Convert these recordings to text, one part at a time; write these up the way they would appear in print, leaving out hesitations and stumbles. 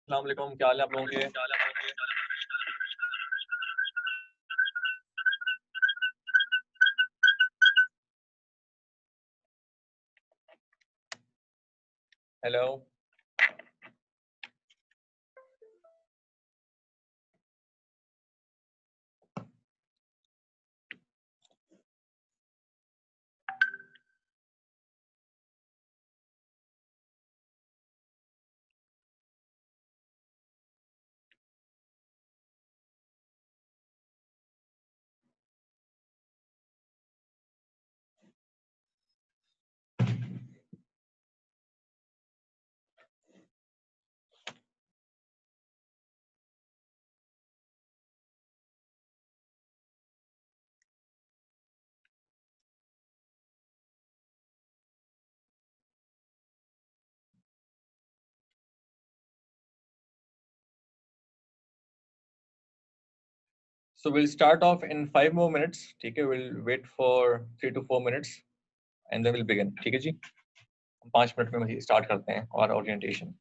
अस्सलाम वालेकुम, क्या हाल है आप लोगों के? Hello. So we'll start off in 5 more minutes. ठीक है, we'll wait for 3 to 4 minutes and then we'll begin. ठीक है जी, 5 मिनट में स्टार्ट करते हैं और ओरिएंटेशन.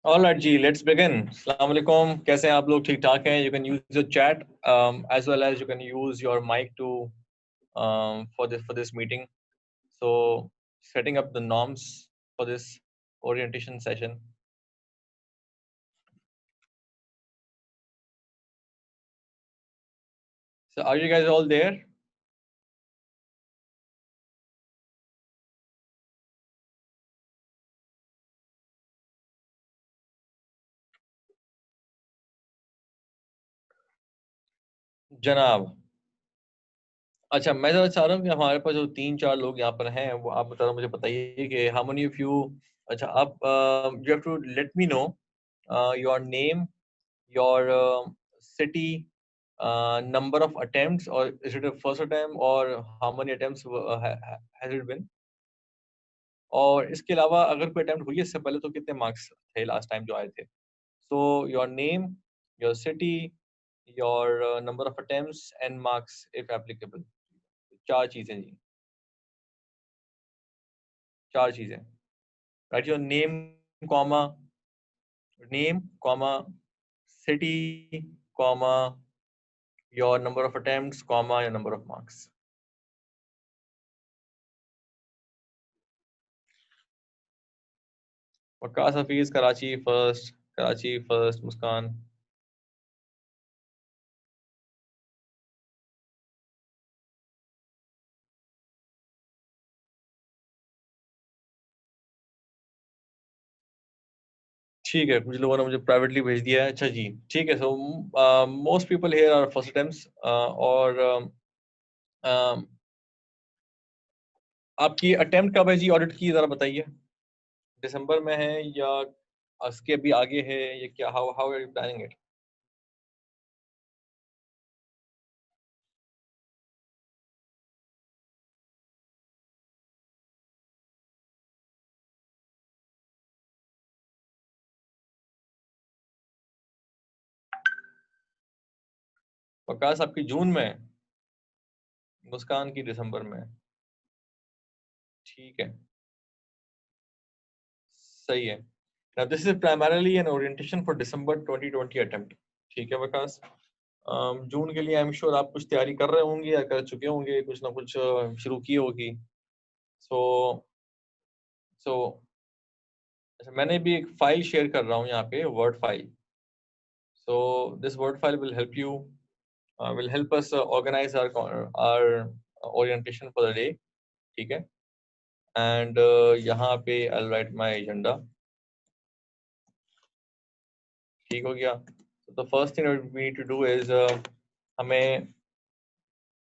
All right, जी, let's begin. Assalamu alaikum. कैसे हैं आप लोग? ठीक ठाक हैं? You can use your chat as well as you can use your mic to for this meeting. So setting up the norms for this orientation session. So are you guys all there? जनाब, अच्छा, मैं जरा चाह रहा हूँ कि हमारे पास जो 3-4 लोग यहाँ पर हैं वो आप जरा मुझे बताइए कि how many of you, अच्छा आप you have to let me know your name, your city, number of attempts, or is it a first attempt or how many attempts has it been? और इसके अलावा अगर कोई अटेम्प्ट हुई है इससे पहले तो कितने मार्क्स थे लास्ट टाइम जो आए थे? So your name, your city, your number of attempts and marks if applicable. 4 चीजें जी, 4 चीजें। Write your name comma city comma your number of attempts comma your number of marks. Waqas Hafeez Karachi first, Muskan. ठीक है, कुछ लोगों ने मुझे प्राइवेटली भेज दिया है। अच्छा जी, ठीक है। So most people here are first attempts. और आपकी अटेम्प्ट कब है जी ऑडिट की, जरा बताइए? दिसंबर में है या उसके भी आगे है, ये क्या, how how are you planning it? Waqas आपकी जून में है, मुस्कान की दिसंबर में है। ठीक है, सही है। Now this is primarily an orientation for December 2020 attempt. ठीक है वकास। जून के लिए आई एम श्योर आप कुछ तैयारी कर रहे होंगे या कर चुके होंगे, कुछ ना कुछ शुरू की होगी। सो सो अच्छा, मैंने भी एक फाइल शेयर कर रहा हूँ यहाँ पे, word file. So this word file will help you, will help us organize our orientation for the day. ठीक है, एंड यहाँ पे I'll write my agenda। ठीक हो गया। तो first thing we need to do is हमें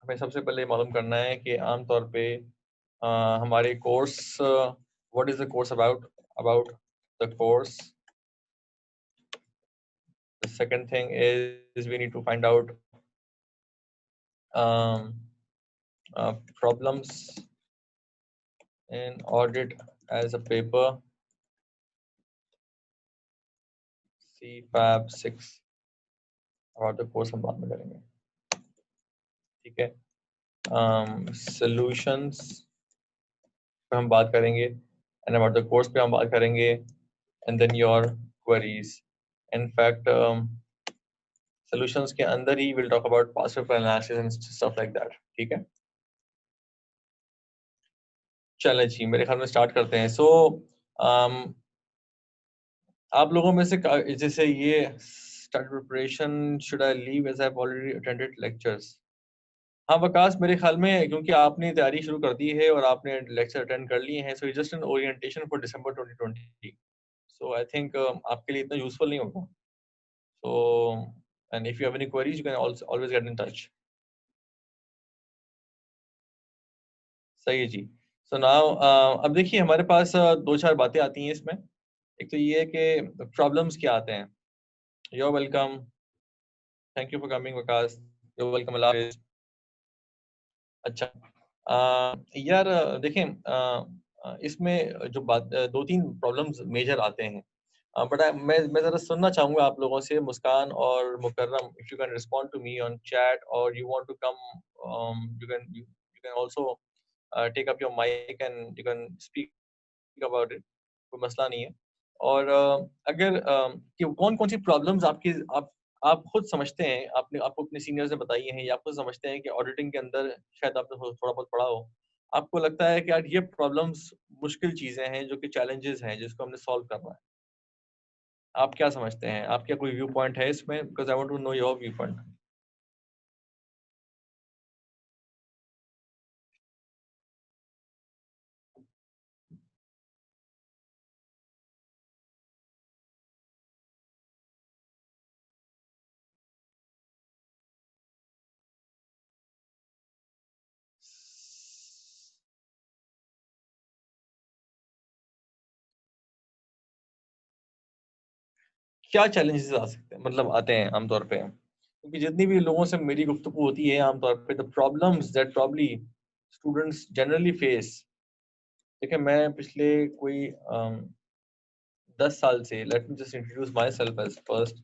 हमें सबसे पहले मालूम करना है कि आमतौर पे हमारे course, what is the course about the course। The second thing is we need to find out um, problems in audit as a paper, CFAB 6। about the course हम बाद में करेंगे, ठीक है। solutions पे हम बात करेंगे, and about the course पे हम बात करेंगे, and then your queries। in fact solutions के अंदर ही we'll talk about past paper analysis and stuff like that। ठीक है, चलें जी, मेरे ख्याल में स्टार्ट करते हैं। सो आप लोगों में से जैसे ये start preparation, should I leave as I have already attended lectures? हाँ वकास, मेरे ख्याल में क्योंकि आपने तैयारी शुरू कर दी है और आपने लेक्चर अटेंड कर लिए हैं, so just an orientation for December 2020। So I think आपके लिए इतना यूजफुल नहीं होगा। So and if you have any queries you can always get in touch. सही है जी। सो नाउ अब देखिए हमारे पास दो चार बातें आती हैं इसमें। एक तो ये है कि प्रॉब्लम्स क्या आते हैं। You are welcome, thank you for coming Waqas, you are welcome, अल्लाह हाफिज़। अच्छा, यार देखें, इसमें जो बात दो तीन प्रॉब्लम्स मेजर आते हैं, बट मैं जरा सुनना चाहूंगा आप लोगों से, मुस्कान और Mukarram, if you can respond to me on chat और you want to come, you can also take up your mic and you can speak about it, कोई मसला नहीं है। और अगर कि कौन-कौन सी प्रॉब्लम्स आप खुद समझते हैं, आपने आपको अपने सीनियर्स ने बताई हैं या आप खुद समझते हैं कि ऑडिटिंग के अंदर शायद आपने थोड़ा बहुत पढ़ा हो, आपको लगता है कि यार ये प्रॉब्लम्स मुश्किल चीज़ें हैं जो कि चैलेंजेस हैं जिसको हमने सॉल्व करना है। आप क्या समझते हैं? आपका कोई व्यू पॉइंट है इसमें? Because I want to know your viewpoint. क्या चैलेंजेस आ सकते हैं मतलब आते हैं आम तौर पे? क्योंकि जितनी भी लोगों से मेरी गुफ्तगू होती है आम तौर पे the problems that probably students generally face. देखिए मैं पिछले कोई 10 साल से let me just introduce my self as first.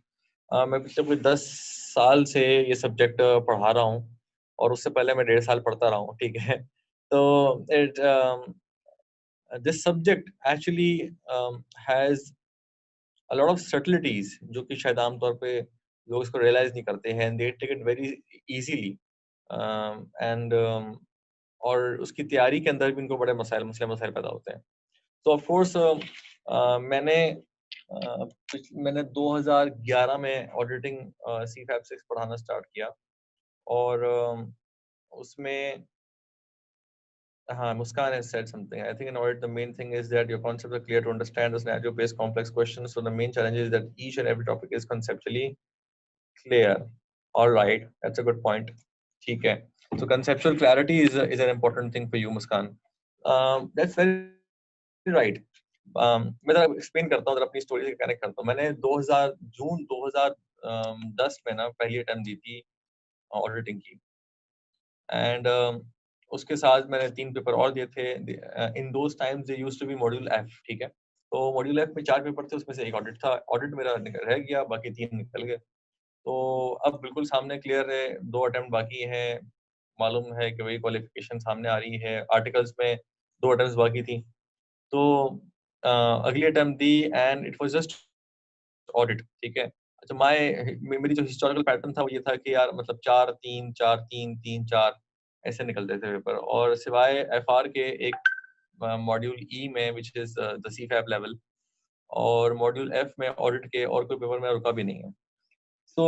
मैं पिछले कोई 10 साल से ये सब्जेक्ट पढ़ा रहा हूँ और उससे पहले मैं 1.5 साल पढ़ता रहा हूँ, ठीक है? तो it this subject actually has a lot of subtleties जो कि शायद आम तौर पे लोग इसको रियलाइज़ नहीं करते हैं and they take it very easily and और उसकी तैयारी के अंदर भी इनको बड़े मसले-मसाइल पैदा होते हैं। तो ऑफ कोर्स मैंने 2011 में ऑडिटिंग सीफैब 6 पढ़ाना स्टार्ट किया और उसमें हाँ, Muskan has said something. I think in audit, the main thing is that your concepts are clear to understand the scenario-based complex questions. So the main challenge is that each and every topic is conceptually clear. All right, that's a good point. ठीक है. So conceptual clarity is an important thing for you, Muskan. That's very right. मैं ज़रा explain करता हूँ, ज़रा अपनी story से connect करता हूँ। मैंने 2000 जून 2010 में ना पहली अटेम्प्ट दी थी ऑडिटिंग की एंड उसके साथ मैंने 3 पेपर और दिए थे। In those times they used to be module F, ठीक है? तो मॉड्यूल एफ में 4 पेपर थे, उसमें से 1 ऑडिट था। ऑडिट मेरा रह गया, बाकी 3 निकल गए। तो अब बिल्कुल सामने क्लियर है, 2 अटेम्प्ट बाकी हैं। मालूम है कि वही क्वालिफ़िकेशन सामने आ रही है। आर्टिकल्स में 2 अटेम्प्ट्स बाकी थी। तो अगली attempt the and it was just audit, ठीक है? अच्छा मेरी जो हिस्टोरिकल पैटर्न था वो ये था कि यार मतलब 4-3, 4-3, 3-4 ऐसे निकलते थे पेपर और सिवाय एफआर के एक मॉड्यूल ई में व्हिच इज़ द सीफैब लेवल और मॉड्यूल एफ में ऑडिट के और कोई पेपर मेरा रुका भी नहीं है। तो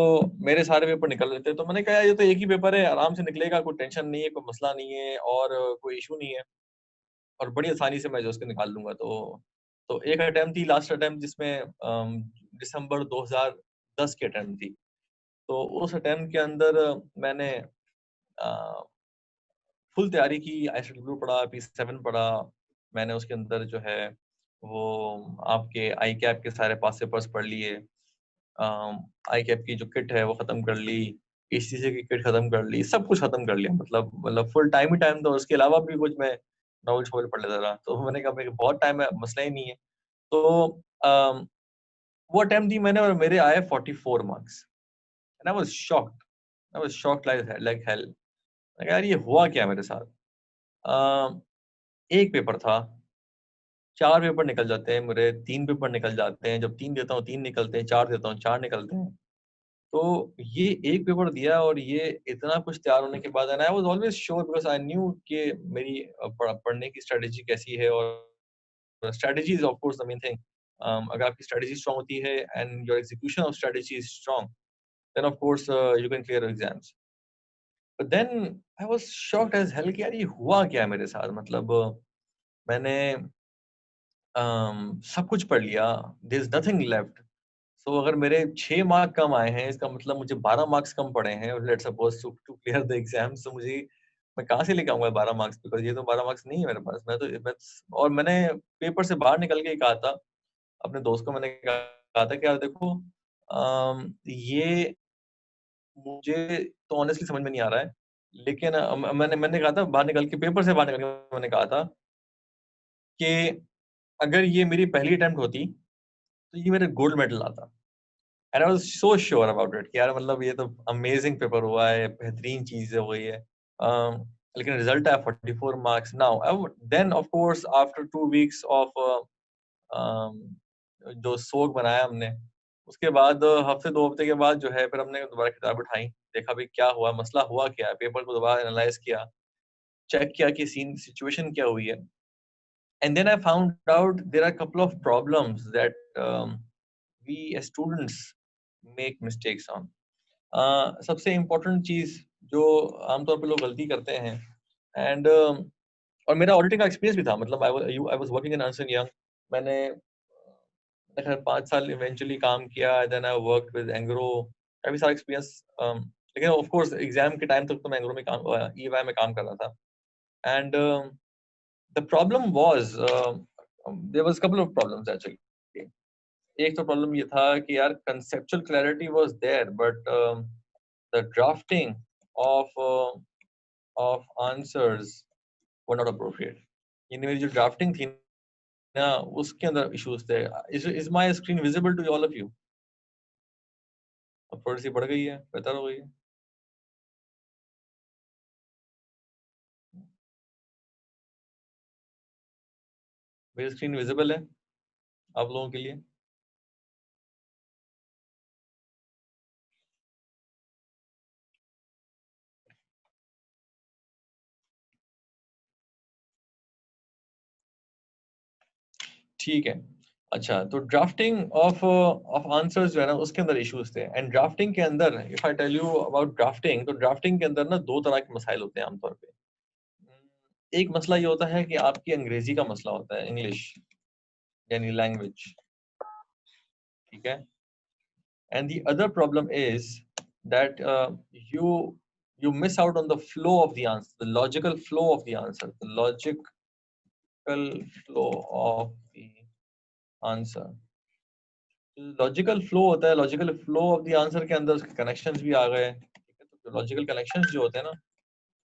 मेरे सारे पेपर निकल रहे थे, तो मैंने कहा यार ये तो एक ही पेपर है, आराम से निकलेगा, कोई टेंशन नहीं है, कोई मसला नहीं है और कोई इश्यू नहीं है और बड़ी आसानी से मैं जो उसको निकाल लूँगा। तो एक अटेम्प्ट थी लास्ट अटेम्प्ट जिसमें दिसंबर 2010 की अटेम्प्ट थी। तो उस अटेम्प्ट के अंदर मैंने अ, फुल तैयारी की, आईसीडब्ल्यू पढ़ा, P7 पढ़ा। मैंने उसके अंदर जो है वो आपके आईकैप के सारे पास पेपर्स पढ़ लिए। आईकैप की जो किट है वो खत्म कर ली, एचसीसी की किट खत्म कर ली, सब कुछ खत्म कर लिया। मतलब फुल टाइम ही टाइम था, उसके अलावा भी कुछ मैं नॉवेल-वोवेल पढ़ लेता था। तो मैंने कहा मेरे बहुत टाइम है, मसला ही नहीं है। तो अम, वो अटेम्प्ट दी मैंने और मेरे आए 44 marks and I was shocked like hell. मैंने कहा यार ये हुआ क्या मेरे साथ? अ, 1 पेपर था, 4 पेपर निकल जाते हैं मेरे, 3 पेपर निकल जाते हैं, जब 3 देता हूँ 3 निकलते हैं, 4 देता हूँ 4 निकलते हैं। तो ये 1 पेपर दिया और ये इतना कुछ तैयार होने के बाद and I was always sure because I knew कि मेरी पढ़ने की स्ट्रैटेजी कैसी है और strategy is of course the main thing. अगर आपकी स्ट्रैटेजी स्ट्रांग होती है and your execution of strategy is strong, then of course you can clear exams. But then I was shocked as hell कि यार ये हुआ क्या मेरे साथ? मतलब मैंने सब कुछ पढ़ लिया, देयर इज़ नथिंग लेफ्ट। सो अगर मेरे 6 मार्क कम आए हैं, इसका मतलब मुझे 12 मार्क्स कम पड़े हैं let's suppose to clear the exams तो मैं कहाँ से लेके आऊँगा 12 मार्क्स बिकॉज़ ये तो 12 मार्क्स नहीं है मेरे पास। मैं और मैंने पेपर से बाहर निकल के ही कहा था, अपने दोस्त को मैंने कहा था कि यार देखो ये मुझे तो ऑनेस्टली समझ में नहीं आ रहा है। लेकिन मैंने कहा था बाहर निकल के पेपर से बाहर निकल के मैंने कहा था कि अगर ये मेरी पहली अटेम्प्ट होती, तो ये मेरा गोल्ड मेडल आता। And I was so sure about it कि यार मतलब ये तो अमेजिंग पेपर हुआ है, बेहतरीन चीज़ हो गई है। लेकिन रिजल्ट आया 44 marks now then of course after 2 weeks of जो सोग बनाया हमने, उसके बाद हफ्ते 2 हफ्ते के बाद जो है फिर हमने दोबारा किताब उठाई, देखा भाई क्या हुआ, मसला हुआ क्या है, पेपर को दोबारा एनालाइज़ किया, चेक किया कि सीन सिचुएशन क्या हुई है। And then I found out there are a couple of problems that we as students make mistakes on. सबसे इम्पोर्टेंट चीज़ जो आमतौर पे लोग गलती करते हैं एंड और मेरा ऑडिटिंग का एक्सपीरियंस भी था, मतलब I was working in Ernst and Young. मैंने खैर 5 साल इवेंचुअली काम किया, then I worked with Engro, काफ़ी सारा एक्सपीरियंस। लेकिन ऑफ कोर्स एग्जाम के टाइम तक तो मैं एंग्रो में काम ईवाई में काम कर रहा था। And the problem was there was couple of problems actually. एक तो प्रॉब्लम ये था कि यार conceptual clarity was there but the drafting of answers were not appropriate. यानी मेरी जो ड्राफ्टिंग थी ना, उसके अंदर इश्यूज थे। Is my screen visible to all of you? अब थोड़ी सी बढ़ गई है, बेहतर हो गई है? मेरी स्क्रीन विजिबल है आप लोगों के लिए? ठीक है। अच्छा, तो ड्राफ्टिंग ऑफ आंसर्स जो है ना, उसके अंदर इश्यूज थे। एंड ड्राफ्टिंग के अंदर if I tell you about drafting, तो ड्राफ्टिंग के अंदर ना दो तरह के मसाइल होते हैं आमतौर पे। एक मसला ये होता है कि आपकी अंग्रेजी का मसला होता है, इंग्लिश यानी लैंग्वेज, ठीक है? And the other problem is that you you miss out on the flow of the answer, the logical flow of the answer, the logical flow of the answer। Logical flow होता है, logical flow of the answer के अंदर उसके connections भी आ गए, ठीक है? तो लॉजिकल कनेक्शंस जो होते हैं ना,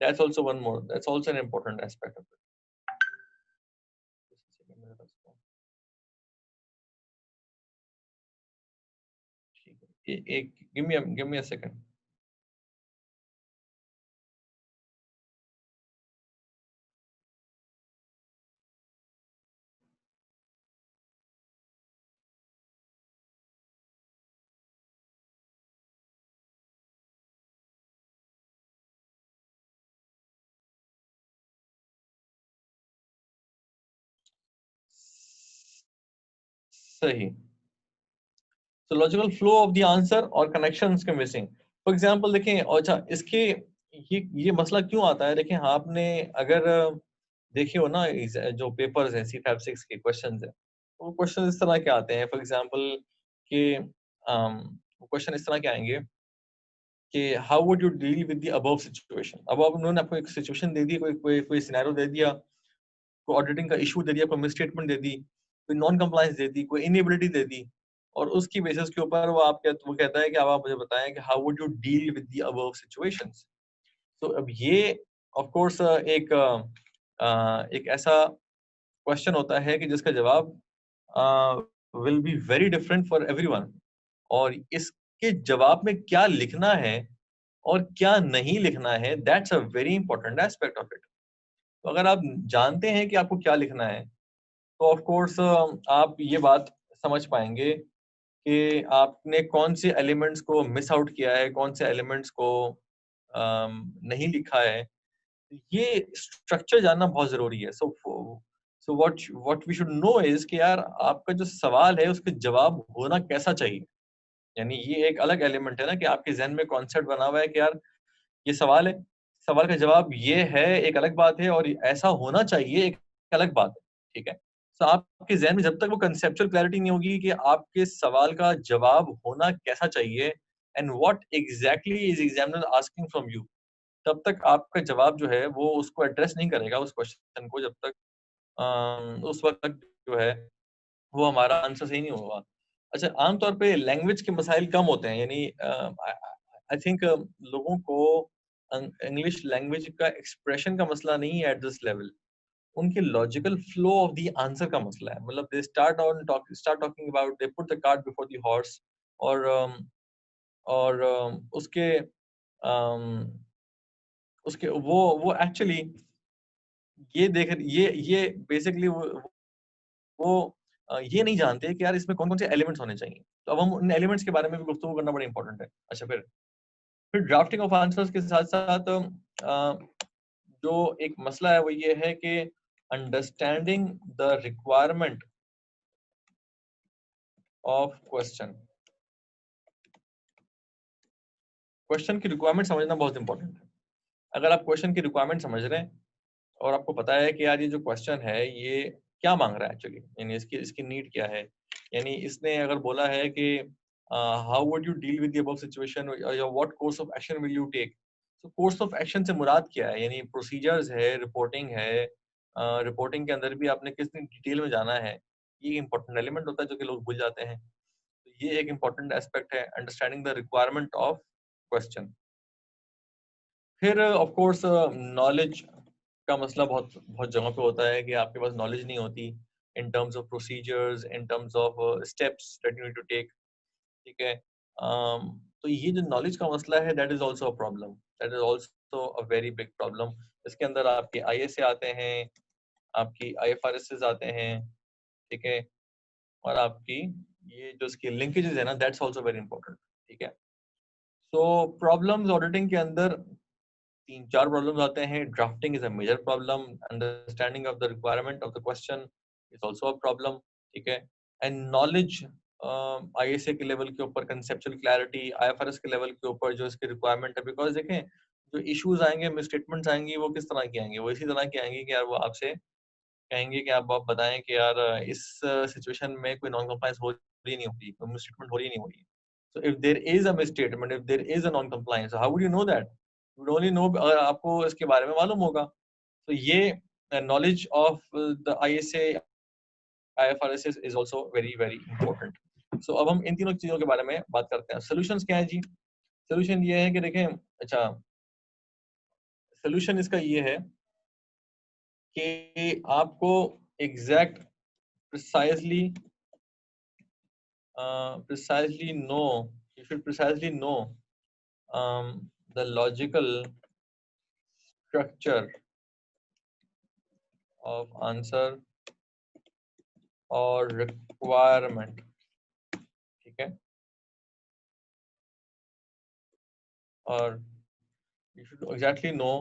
that's also one more, that's also an important aspect of it. ठीक है, एक गिव मी अ सेकंड। सही। तो logical flow of the answer और कनेक्शंस के मिसिंग। फॉर एग्जांपल देखें, और अच्छा इसके ये मसला क्यों आता है? देखें, आपने अगर देखे हो ना जो पेपर्स हैं C5 6 के क्वेश्चंस हैं, वो क्वेश्चन इस तरह के आते हैं। फॉर एग्जांपल कि वो क्वेश्चन इस तरह के आएंगे कि how would you deal with the above situation. अब आप उन्होंने आपको एक सिचुएशन दे दी, कोई सिनेरियो दे दिया, कोई ऑडिटिंग का इशू दे दिया, कोई मिसस्टेटमेंट दे दी, कोई नॉन कंप्लायंस दे दी, कोई इनएबिलिटी दे दी, और उसकी बेसिस के ऊपर वो कहता है कि अब आप मुझे बताएं कि how would you deal with the above situations. तो अब ये ऑफ कोर्स एक ऐसा क्वेश्चन होता है कि जिसका जवाब will be very different for everyone, और इसके जवाब में क्या लिखना है और क्या नहीं लिखना है, that's a very important aspect of it. तो अगर आप जानते हैं कि आपको क्या लिखना है, तो ऑफ कोर्स आप ये बात समझ पाएंगे कि आपने कौन से एलिमेंट्स को मिस आउट किया है, कौन से एलिमेंट्स को नहीं लिखा है। ये स्ट्रक्चर जानना बहुत जरूरी है। So what we should know is कि यार आपका जो सवाल है उसके जवाब होना कैसा चाहिए। यानी ये एक अलग एलिमेंट है ना कि आपके जहन में कॉन्सेप्ट बना हुआ है कि यार ये सवाल है, सवाल का जवाब ये है, एक अलग बात है, और ऐसा होना चाहिए, एक अलग बात है, ठीक है? तो आपके ज़हन में जब तक वो कंसेप्चुअल क्लैरिटी नहीं होगी कि आपके सवाल का जवाब होना कैसा चाहिए and what exactly is examiner asking from you, तब तक आपका जवाब जो है वो उसको एड्रेस नहीं करेगा उस क्वेश्चन को, जब तक उस वक़्त तक जो है वो हमारा आंसर सही नहीं होगा। अच्छा, आम तौर पे लैंग्वेज के मसाइल कम होते हैं, यानी आई थिंक लोगों को इंग्लिश लैंग्वेज का एक्सप्रेशन का मसला नहीं है एट दिस लेवल, उनके logical flow of the answer का मसला है। मतलब they start talking about, they put the cart before the horse, और उसके उसके वो एक्चुअली ये बेसिकली वो ये नहीं जानते कि यार इसमें कौन कौन से एलिमेंट्स होने चाहिए। तो अब हम उन एलिमेंट्स के बारे में भी गुफ्तगू करना बड़ा इंपॉर्टेंट है। अच्छा, फिर ड्राफ्टिंग ऑफ आंसर्स के साथ साथ जो एक मसला है वो ये है कि understanding the requirement of question. Question की रिक्वायरमेंट समझना बहुत इंपॉर्टेंट है। अगर आप क्वेश्चन की रिक्वायरमेंट समझ रहे हैं और आपको पता है कि यार ये जो क्वेश्चन है ये क्या मांग रहा है एक्चुअली, यानी इसकी इसकी नीड क्या है, यानी इसने अगर बोला है कि how would you deal with the above situation या what course of action will you take. तो कोर्स ऑफ एक्शन से मुराद क्या है, यानी प्रोसीजर्स है, रिपोर्टिंग है, रिपोर्टिंग के अंदर भी आपने कितनी डिटेल में जाना है, ये इंपॉर्टेंट एलिमेंट होता है जो कि लोग भूल जाते हैं। तो ये एक इंपॉर्टेंट एस्पेक्ट है, understanding the requirement of question. फिर ऑफ कोर्स नॉलेज का मसला बहुत बहुत जगह पे होता है कि आपके पास नॉलेज नहीं होती in terms of procedures, in terms of steps that you need to take. ठीक है, तो ये जो नॉलेज का मसला है that is also a problem, that is also a very big problem. इसके अंदर आपके आईएसए आते हैं, आपकी आईएफआरएस आते हैं, ठीक है, और आपकी ये जो इसकी लिंकेजेस है ना दैट्स आल्सो वेरी इंपॉर्टेंट। ठीक है, सो प्रॉब्लम्स ऑडिटिंग के अंदर तीन चार प्रॉब्लम्स आते हैं। Drafting is a major problem, understanding of the requirement of the question is also a problem. ठीक है, एंड नॉलेज आईएसए के लेवल के ऊपर, कंसेप्चुअल क्लैरिटी आईएफआरएस के लेवल के ऊपर जो इसकी रिक्वायरमेंट है, बिकॉज देखें जो इश्यूज आएंगे, मिसस्टेटमेंट्स आएंगी, वो किस तरह की आएंगी, वो इसी तरह की आएंगी कि यार वो आपसे कहेंगे कि आप बताएं कि यार इस सिचुएशन में कोई नॉन कंप्लायंस हो रही नहीं हो रही, कोई मिसस्टेटमेंट हो रही नहीं हो रही। So if there is a misstatement, if there is a non compliance, how would you know that? You would only know अगर आपको इसके बारे में मालूम होगा। तो ये knowledge of the ISA IFRS is also very very important. So अब हम इन तीनों चीजों के बारे में बात करते हैं। सॉल्यूशंस क्या है जी? सॉल्यूशन ये है कि देखें, अच्छा, सॉल्यूशन इसका ये है कि आपको exact precisely precisely know, you should precisely know the logical structure of answer or requirement. ठीक है, और you should exactly know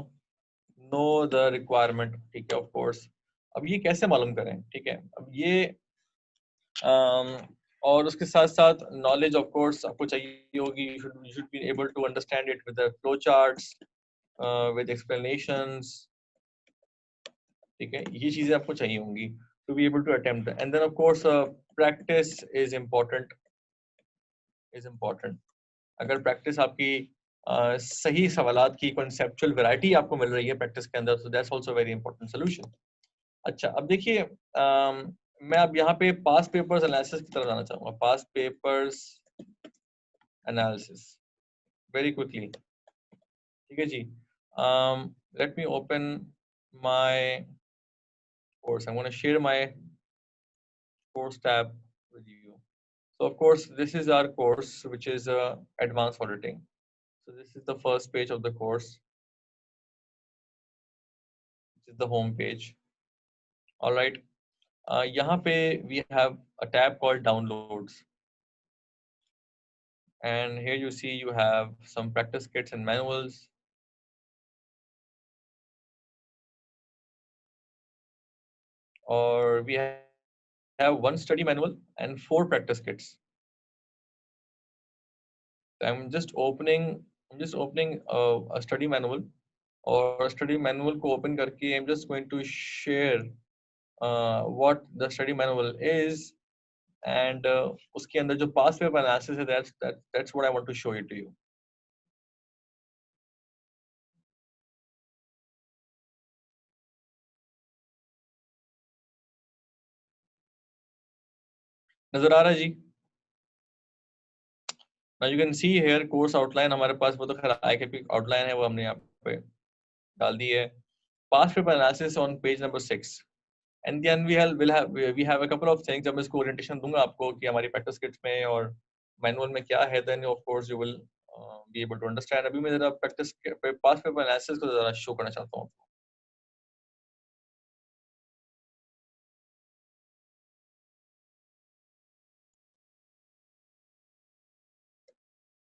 the requirement. ठीक है, of course। अब ये कैसे मालूम करें? ठीक है, अब ये और उसके साथ साथ नॉलेज ऑफ कोर्स आपको चाहिए होगी। you should be able to understand it with the flow charts, with explanations। ठीक है, ये चीजें आपको चाहिए होंगी to be able to attempt. And then of course practice is important. अगर प्रैक्टिस आपकी सही सवालात की कॉन्सेप्चुअल वैरायटी आपको मिल रही है प्रैक्टिस के अंदर, so that's also very important solution। अच्छा, अब देखिए मैं अब यहाँ पे पास पेपर्स एनालिसिस की तरफ जाना चाहूंगा। Past papers analysis very quickly. ठीक है जी, let me open my course, I'm going to share my course tab with you। So of course, this is our course, which is advanced auditing. So this is the first page of the course, which is the home page. All right. यहाँ पे we have a tab called downloads, and here you see you have some practice kits and manuals. Or we have one study manual and 4 practice kits. I'm just opening a study manual, or study manual को open करके I'm just going to share what the study manual is, and उसके अंदर जो past paper analysis है, that's what I want to show it to you। नजर आ रहा है जी? Now you can see here course outline हमारे पास, वो तो खैर IKP outline है, वो हमने यहाँ पे डाल दी है। Past paper analysis on page number 6, and then we have a couple of things। जब मैं इसको orientation दूंगा आपको कि हमारी practice kits में और manual में क्या है, then of course you will be able to understand। अभी मैं जरा past paper analysis को जरा show करना चाहता हूँ।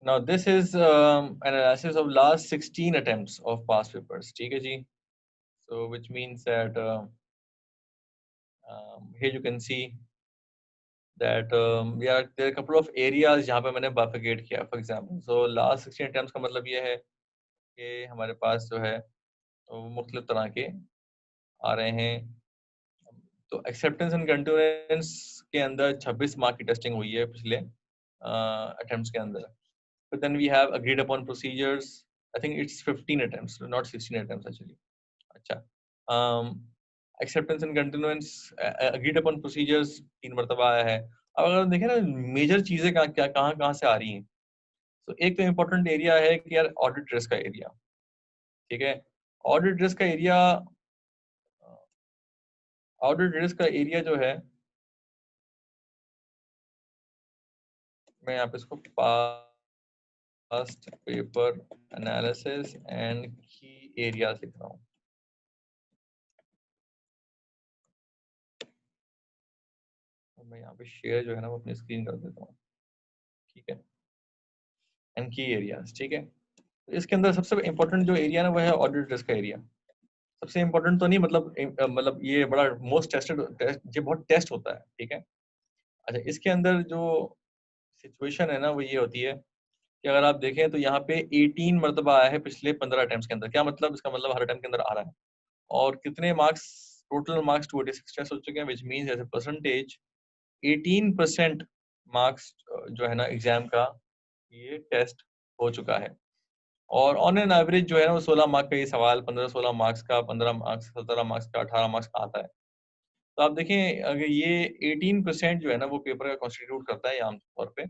Now this is an analysis of last 16 attempts of past papers. ठीक है जी. So which means that here you can see that there are a couple of areas जहाँ पे मैंने bifurcate किया. For example, so last 16 attempts का मतलब ये है कि हमारे पास जो है वो मुख्तलिफ तरह के आ रहे हैं. तो एक्सेप्टेंस एंड कंटिन्यूएंस के अंदर 26 मार्क की टेस्टिंग हुई है पिछले अटेम्प्ट्स के अंदर. But then we have agreed upon procedures. I think it's 15 attempts, not 16 attempts actually. अच्छा. Acceptance and continuance, agreed upon procedures 3 मरतबा आया है. अब अगर देखें ना मेजर चीजें कहाँ से आ रही हैं. तो एक तो इम्पोर्टेंट एरिया है कि यार ऑडिट रिस्क का एरिया. ठीक है. ऑडिट रिस्क का एरिया जो है मैं यहाँ पे इसको पास्ट पेपर एनालिसिस एंड की एरियाज लिख रहा हूँ. मैं यहाँ पे शेयर जो है ना वो अपनी स्क्रीन कर देता हूँ. ठीक है. एंड की एरियाज. ठीक है. तो इसके अंदर सबसे इम्पोर्टेंट जो एरिया ना वो है ऑडिट रिस्क का एरिया. सबसे इम्पोर्टेंट तो नहीं, मतलब ये बड़ा मोस्ट टेस्टेड ये बहुत टेस्ट होता है. ठीक है. अच्छा, इसके अंदर जो सिचुएशन है ना वो ये होती है कि अगर आप देखें तो यहाँ पे 18 मरतबा आया है पिछले 15 अटेम्प्ट्स के अंदर. क्या मतलब? इसका मतलब हर अटेम्प्ट के अंदर आ रहा है. और कितने मार्क्स? टोटल मार्क्स 286 टेस्ट हो चुके हैं, which means as a percentage 18% marks जो है ना एग्जाम का ये टेस्ट हो चुका है. और ऑन एन एवरेज जो है ना वो 16 मार्क्स का ये सवाल 15-16 मार्क्स का, 15 मार्क्स, 17 मार्क्स का, 18 मार्क्स का आता है. तो आप देखें अगर ये 18% जो है ना वो पेपर का कॉन्स्टिट्यूट करता है आम तौर पे.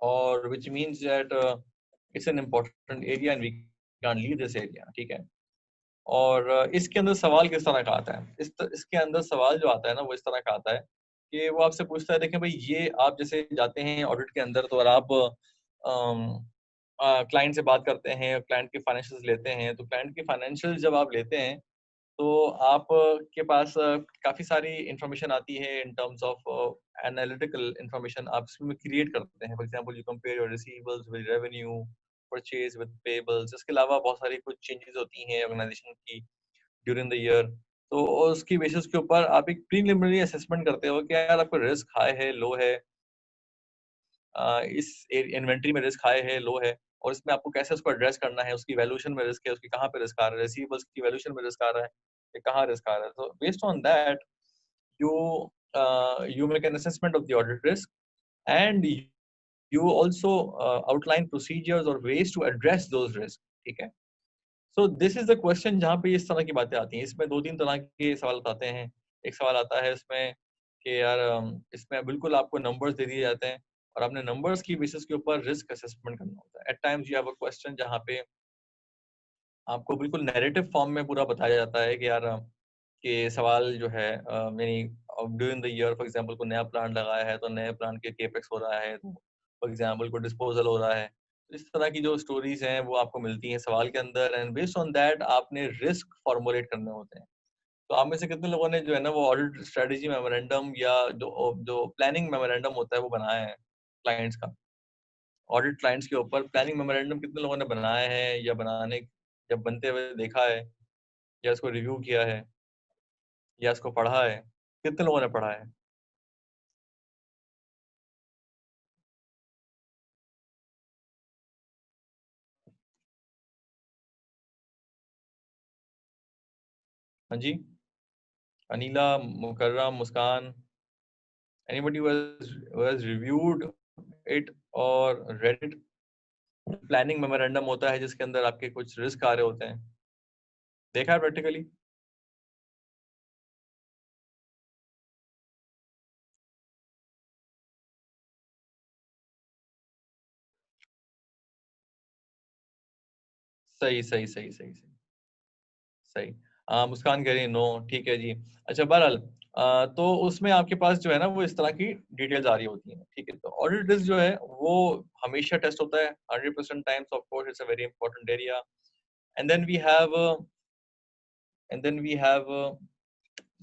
और which means that it's an important area and we can leave this area. ठीक है. और इसके अंदर सवाल किस तरह का आता है? इसके अंदर सवाल जो आता है ना वो इस तरह का आता है कि वो आपसे पूछता है, देखें भाई ये आप जैसे जाते हैं ऑडिट के अंदर तो और आप क्लाइंट से बात करते हैं, क्लाइंट के फाइनेंशियल्स लेते हैं. तो क्लाइंट के फाइनेंशियल्स जब आप लेते हैं तो आप के पास काफ़ी सारी इंफॉर्मेशन आती है in terms of analytical information आप इसमें क्रिएट करते हैं. For example you compare your receivables with revenue, purchase with payables. इसके अलावा बहुत सारी कुछ चेंजेस होती हैं ऑर्गेनाइजेशन की ड्यूरिंग द ईयर. तो उसकी बेसिस के ऊपर आप एक प्रीलिमिनरी असेसमेंट करते हो कि यार आपका रिस्क हाई है, लो है, इस इन्वेंट्री में रिस्क हाई है, लो है, और इसमें आपको कैसे उसको एड्रेस करना है. उसकी वैल्यूएशन में रिस्क है, उसकी कहाँ पे रिस्क आ रहा है, रिसीवेबल्स की वैल्यूएशन में रिस्क आ रहा है, कि कहाँ रिस्क आ रहा है. तो based on that you you make an assessment of the audit risk, and you also outline procedures or ways to address those risks. ठीक है. So this is the question जहाँ पे इस तरह की बातें आती हैं. इसमें 2-3 तरह के सवाल आते हैं. एक सवाल आता है इसमें कि यार इसमें बिल्कुल आपको नंबर्स दे दिए जाते हैं और आपने नंबर्स की बेसिस के ऊपर रिस्क असेसमेंट करना होता है. At times you have a question जहाँ पे आपको बिल्कुल नैरेटिव फॉर्म में पूरा बताया जाता है कि यार कि सवाल जो है यानी during the year for example को नया प्लांट लगाया है तो नए प्लांट के केपेक्स हो रहा है, तो फॉर एग्जांपल को डिस्पोजल हो रहा है. तो इस तरह की जो स्टोरीज हैं वो आपको मिलती हैं सवाल के अंदर, एंड बेस्ड ऑन दैट आपने रिस्क फॉर्मुलेट करने होते हैं. तो आप में से कितने लोगों ने जो है ना वो ऑडिट स्ट्रेटेजी मेमोरेंडम या जो जो प्लानिंग मेमोरेंडम होता है वो बनाया है क्लाइंट्स का? ऑडिट क्लाइंट्स के ऊपर प्लानिंग मेमोरेंडम कितने लोगों ने बनाया है या बनाने जब बनते हुए देखा है, या इसको रिव्यू किया है, या इसको पढ़ा है? कितने लोगों ने पढ़ा है? हाँ जी. अनीला, मुकर्रम, मुस्कान, anybody who has reviewed it or read it? Planning memorandum होता है जिसके अंदर आपके कुछ रिस्क आ रहे होते हैं. देखा है प्रैक्टिकली? सही सही सही सही सही सही. मुस्कान कह रही है नो. ठीक है जी. अच्छा, बहरहाल तो उसमें आपके पास जो है ना वो इस तरह की डिटेल्स आ रही होती हैं. ठीक है. तो ऑडिट रिस्क जो है वो हमेशा टेस्ट होता है 100% times. Of course it's a very important area. And then we have and then we have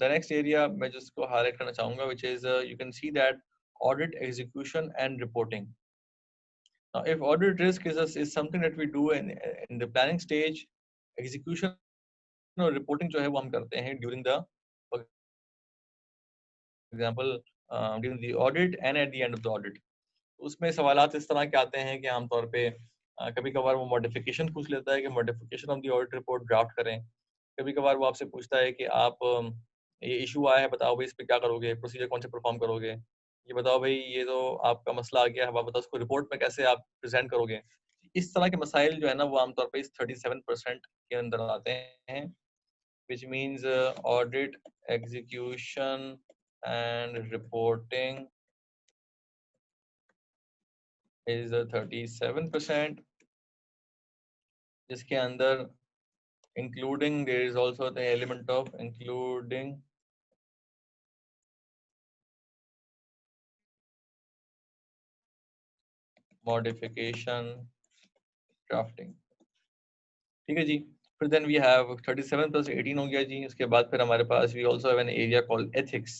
the next area मैं जिसको हाईलाइट करना चाहूंगा which is you can see that audit execution and reporting. Now, if audit risk is something that we do in the planning stage, execution और reporting जो है वो हम करते हैं during the, for example, during the audit and at the end of the audit. उसमें सवालात इस तरह के आते हैं कि आमतौर पे कभी कभार वो मॉडिफिकेशन पूछ लेता है कि modification of the audit report draft करें। कभी कभार वो आपसे पूछता है कि आप ये इशू आया है, बताओ भाई इस पे क्या करोगे, प्रोसीजर कौन से परफॉर्म करोगे, ये बताओ भाई ये तो आपका मसला आ गया है, आप बताओ उसको रिपोर्ट में कैसे आप प्रेजेंट करोगे। इस तरह के मसाइल जो है ना वो आमतौर पर इस 37% के अंदर आते हैं, which means audit, execution and reporting is 37%, जिसके अंदर including there is also the element of including modification drafting। ठीक है जी। फिर then we have 37 plus 18 हो गया जी। उसके बाद फिर हमारे पास we also have an area called ethics।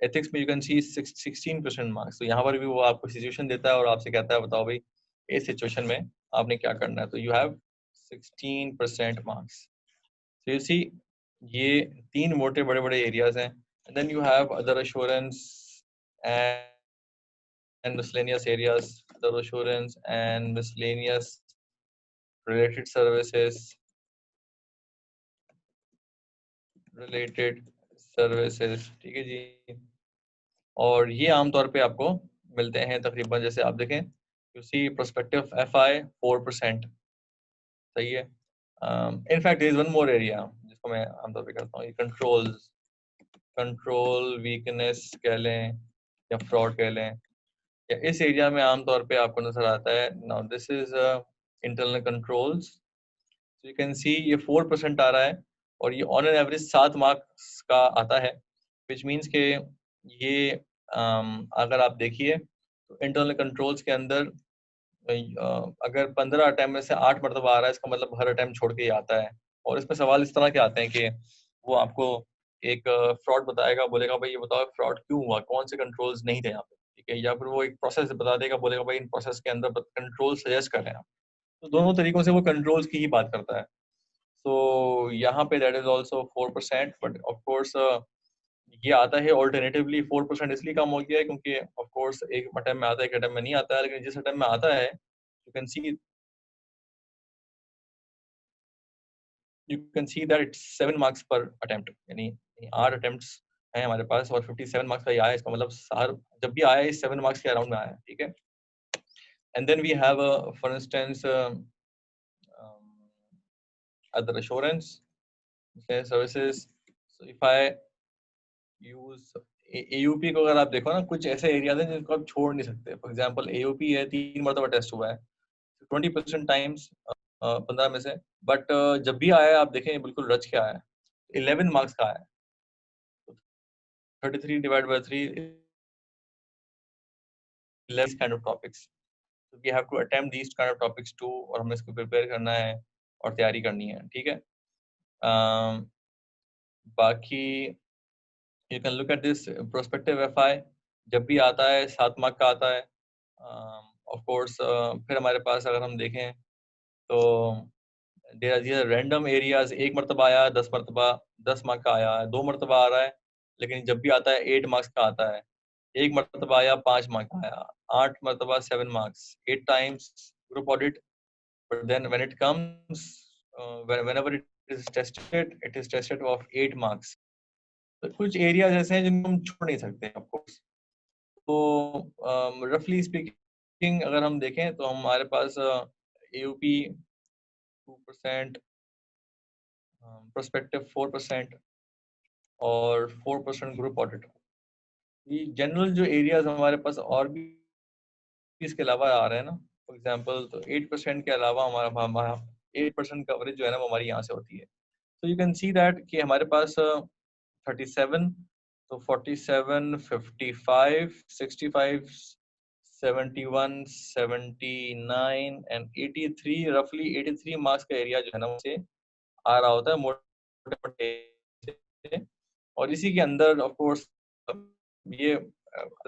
ethics में you can see 16% मार्क्स। तो यहाँ पर भी वो आपको सिचुएशन देता है और आपसे कहता है बताओ भाई इस सिचुएशन में आपने क्या करना है। तो you have 16% marks. So you see ये तीन मोटे बड़े बड़े एरियाज हैं। And then you have other assurance and miscellaneous areas, other assurance and miscellaneous related services, ठीक है जी। और ये आमतौर पे आपको मिलते हैं तकरीबन, जैसे आप देखें यू सी प्रोस्पेक्टिव FI 4%, सही है। In fact there is one more area जिसको मैं आमतौर पे करता हूँ, ये कंट्रोल वीकनेस कह लें या फ्रॉड कह लें, या इस एरिया में आमतौर पे आपको नजर आता है। Now this is internal controls, you can see ये 4% आ रहा है और ये ऑन एन एवरेज 7 मार्क्स का आता है, विच मीन्स के ये अगर आप देखिए तो इंटरनल कंट्रोल्स के अंदर अगर 15 अटैम्प्ट में से 8 मरतबा आ रहा है, इसका मतलब हर अटैम्प्ट छोड़ के ही आता है। और इसमें सवाल इस तरह के आते हैं कि वो आपको एक फ्रॉड बताएगा, बोलेगा भाई ये बताओ फ्रॉड क्यों हुआ, कौन से कंट्रोल्स नहीं थे यहाँ पे, ठीक है। या फिर वो एक प्रोसेस बता देगा, बोलेगा भाई इन प्रोसेस के अंदर कंट्रोल सजेस्ट कर रहे हैं आप। तो दोनों तरीकों से वो कंट्रोल्स की ही बात करता है। तो यहाँ पे that is also 4%, but of course ये आता है ऑल्टरनेटिवली। 4% इसलिए कम हो गया है क्योंकि ऑफ कोर्स एक अटैम्प्ट में आता है, एक अटैम्प्ट में नहीं आता है, लेकिन जिस अटैम्प्ट में आता है you can see that it's 7 marks per attempt, यानी 8 attempts हैं हमारे पास और 57 marks का ये आया है। इसका मतलब जब भी आया है 7 marks के अराउंड में आया है, ठीक है। And then we have for instance other assurance services. So if I use AUP को अगर आप देखो ना, कुछ ऐसे एरियाज हैं जिनको आप छोड़ नहीं सकते। फॉर एग्जांपल AUP है, 3 मरतबा टेस्ट हुआ है 20% टाइम्स 15 में से, बट जब भी आया है आप देखें बिल्कुल रच के आया है, 11 मार्क्स का आया है। 33 divided by 3 less kind of topics, so we have to attempt these kind of topics too, और हमें इसको प्रिपेयर करना है और तैयारी करनी है, ठीक है। बाकी you can look at this prospective FI, जब भी आता है 7 मार्क का आता है। ऑफ कोर्स फिर हमारे पास अगर हम देखें तो देयर आर रैंडम एरियाज, 1 मरतबा आया, 10 मरतबा 10 मार्क का आया, 2 मरतबा आ रहा है, लेकिन जब भी आता है 8 मार्क्स का आता है। 1 मरतबा आया 5 मार्क का आया, 8 मरतबा 7 marks, 8 times group audit, but then when it comes whenever it is tested of 8 marks। तो कुछ एरियाज ऐसे हैं जिनको हम छोड़ नहीं सकते ऑफ कोर्स। तो रफली स्पीकिंग अगर हम देखें तो हमारे पास AUP 2%, प्रोस्पेक्टिव 4% और 4% ग्रुप ऑडिट। ये जनरल जो एरियाज हमारे पास और भी इसके अलावा आ रहे हैं ना, फॉर एग्जांपल तो 8% के अलावा हमारा 8% कवरेज जो है ना वो हमारी यहाँ से होती है। तो यू कैन सी दैट कि हमारे पास 37, तो 47, 55, 65, 71, 79 एंड 83, रफली 83 मार्क्स का एरिया जो है ना मुझे आ रहा होता है मोटे मोटे। और इसी के अंदर ऑफ कोर्स ये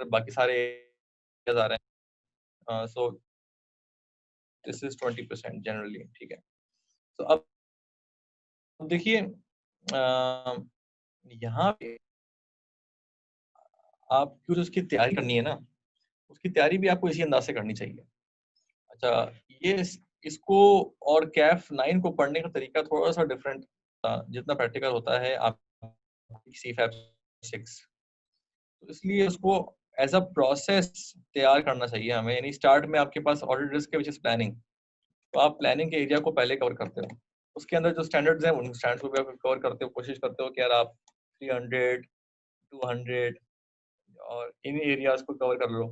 बाकी सारे आ रहे हैं। सो दिस इज 20% जनरली, ठीक है। तो अब देखिए यहाँ पे आपको जो उसकी तैयारी करनी है ना, उसकी तैयारी भी आपको इसी अंदाज से करनी चाहिए। अच्छा, ये इसको और कैफ 9 को पढ़ने का तरीका थोड़ा सा डिफरेंट जितना प्रैक्टिकल होता है आप CFAP 6, तो इसलिए उसको एज अ प्रोसेस तैयार करना चाहिए हमें। यानी स्टार्ट में आपके पास ऑडिट रिस्क है, विच इज प्लानिंग, तो आप प्लानिंग के एरिया को पहले कवर करते हो। उसके अंदर जो स्टैंडर्ड्स हैं उन स्टैंडर्ड्स को भी आप कवर करते हो, कोशिश करते हो कि यार आप 300, 200 और इन एरियाज को कवर कर लो,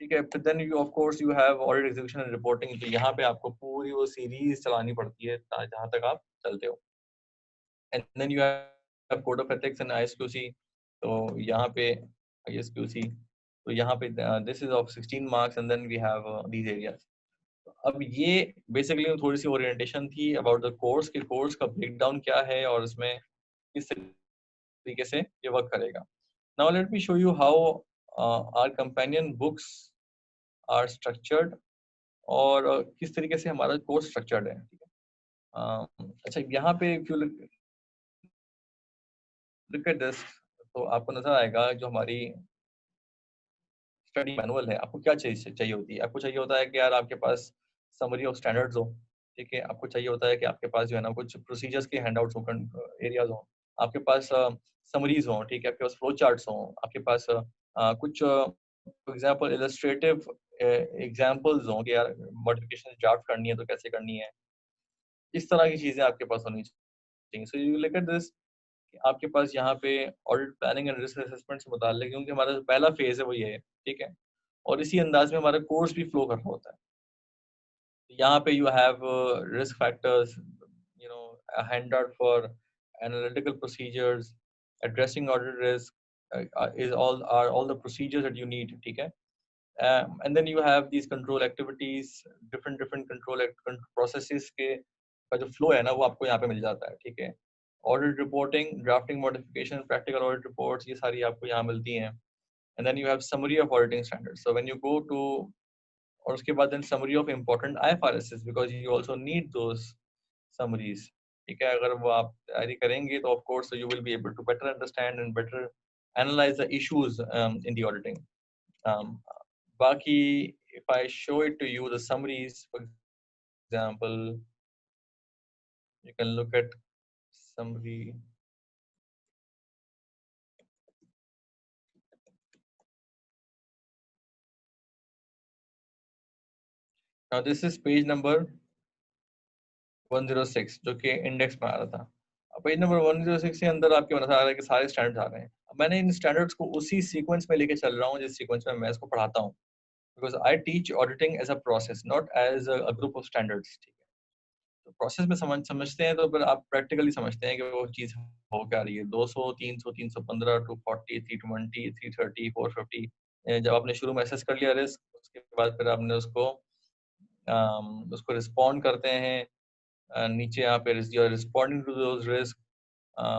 ठीक है। फिर then you of course you have audit execution and reporting, तो यहाँ पे आपको पूरी वो सीरीज चलानी पड़ती है जहाँ तक आप चलते हो। And then you have code of ethics and ISQC, तो यहाँ पे ISQC, तो यहाँ पे this is of 16 marks and then we have these areas. अब ये बेसिकली थोड़ी सी ओरिएंटेशन थी अबाउट द कोर्स, के कोर्स का ब्रेकडाउन क्या है और इसमें किस तरीके से ये वर्क करेगा। Now let me show you how our companion books are structured, और किस तरीके से हमारा कोर्स स्ट्रक्चर्ड है, ठीक है। अच्छा, यहाँ पे if you look at this, तो आपको नजर आएगा जो हमारी स्टडी मैनुअल है, आपको क्या चाहिए होती है। आपको चाहिए होता है कि यार आपके पास समरी ऑफ स्टैंडर्ड्स हो, ठीक है। आपको चाहिए होता है कि आपके पास जो है ना कुछ प्रोसीजर्स के हैंडआउट्स हो, एरियाज हो, आपके पास समरीज हो, ठीक है, आपके पास फ्लो चार्ट्स हो, आपके पास कुछ फॉर एग्जांपल इलस्ट्रेटिव एग्जांपल्स हो कि यार मॉडिफिकेशन ड्राफ्ट करनी है तो कैसे करनी है, इस तरह की चीजें आपके पास होनी चाहिए। So you look at this, आपके पास यहाँ पे audit planning and risk assessment से मुताल्लिक, क्योंकि हमारा जो पहला फेज है वो ये है, ठीक है, और इसी अंदाज में हमारा कोर्स भी फ्लो कर रहा होता है। यहाँ पे you have risk factors, you know, handout for analytical procedures, addressing audit risk is all the procedures that you need, ठीक है। And then you have these control activities, different control processes के का जो फ्लो है ना वो आपको यहाँ पे मिल जाता है, ठीक है। Audit reporting, drafting modification, practical audit reports, ये सारी आपको यहाँ मिलती हैं। And then you have summary of auditing standards, so when you go to, और उसके बाद then summary of important IFRSs, because you also need those summaries, ठीक है। अगर वो आप तैयारी करेंगे तो of course you will be able to better understand and better analyse the issues in the auditing. बाकी if I show it to you the summaries, for example, you can look at summary. Now this is page number 106 जो कि index में आ रहा था। Page number 106 के अंदर आपके बता रहा है कि सारे स्टैंडर्ड्स आ रहे हैं। मैंने इन स्टैंडर्ड्स को उसी सीक्वेंस में लेके चल रहा हूँ जिस सीक्वेंस में मैं इसको पढ़ाता हूँ, because I teach auditing as a process, not as a group of standards, ठीक है। तो प्रोसेस में समझते हैं तो फिर आप प्रैक्टिकली समझते हैं कि वो चीज़ हो क्या रही है। 200, 300, 315, 240, 320, 330, 450, जब आपने शुरू में एसेस कर लिया रिस्क, उसके बाद फिर आपने उसको रिस्पॉन्ड करते हैं, नीचे यहाँ पे you're responding to those risk,